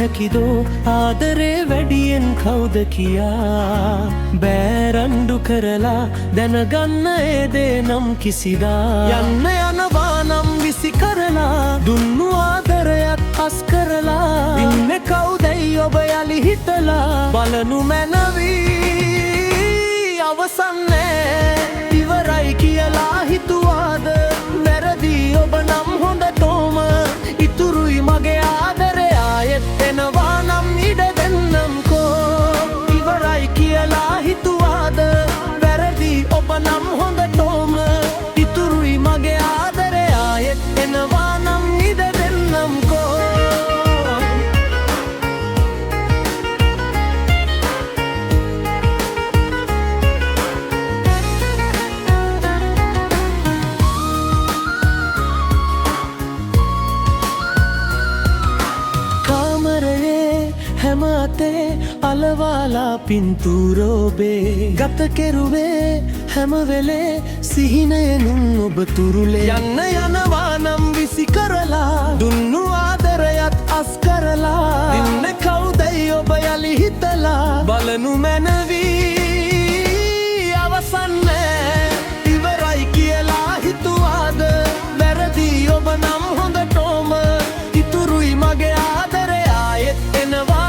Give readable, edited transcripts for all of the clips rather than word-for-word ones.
හැකිදෝ ආදරේ වැඩියෙන් කවුද කියා බෑරණ්ඩු කරලා දැනගන්න ඒ දේ නම් කිසිදා යන්න යනවා නම් විසි කරලා දුන්නු ආදරයත් අස් කරලා ඉන්නේ කවුදයි ඔබ යලි හිතලා බලනු මැනවී අවසන්නේ ඉවරයි කියලා හිතුවාද වැරදි ඔබ නම් හොඳටම ඉතුරුයි මගේ ආදරය ආයෙත් එනවා නම් ඉඩ දෙන්නම්කෝ ඉවරයි කියලා හිතුවාද වැරදි ඔබ නම් හොඳටම ඉතුරුයි මගේ ආදරය ආයෙත් එනවා නම් ඉඩ දෙන්නම්කෝ හැමතේ අලවාලා පින්තූරෝබේ ගත කෙරුවේ හැමවෙලේ සිහිනයනුම් ඔබ තුරුලේ යන්න යනවා නම් විසි කරලා දුන්නු ආදරයත් අස් කරලා ඉන්න කවුදයි ඔබ යලි හිතලා බලනු මැනවී අවසන්නේ ඉවරයි කියලා හිතුවාද වැරදි ඔබ නම් හොඳටම ඉතුරුයි මගේ ආදරය ආයෙත් එනවා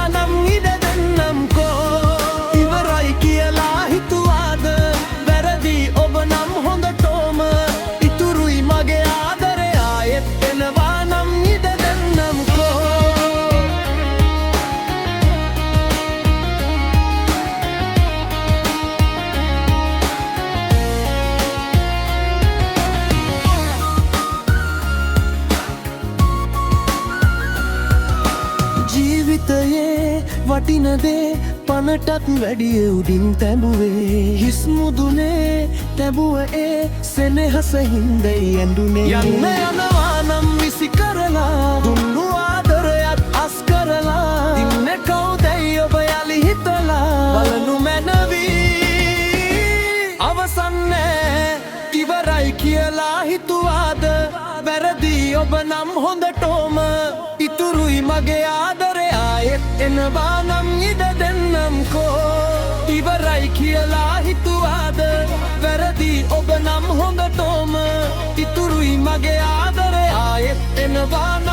වටිනදේ පනටත් වැඩිය උඩින් තැබුවේ හිස් මුදුනේ තැබුව ඒ සෙනෙහස හින්දයි ඇඳුනේ යන්න යනවා නම් විසි කරලා දුන්නු ආදරයත් අස් කරලා ඉන්න කවුදයි ඔබ යලි හිතලා බලනු මැනවී අවසන්නේ ඉවරයි කියලා හිතුවාද වැරදි ඔබ නම් හොඳටම ඉතුරුයි මගේ ආදරය ආයෙත් එනවා නම් ඉඩ දෙන්නම්කෝ ඉවරයි කියලා හිතුවාද වැරදි ඔබ නම් හොඳටම ඉතුරුයි මගේ ආදරය ආයෙත් එනවා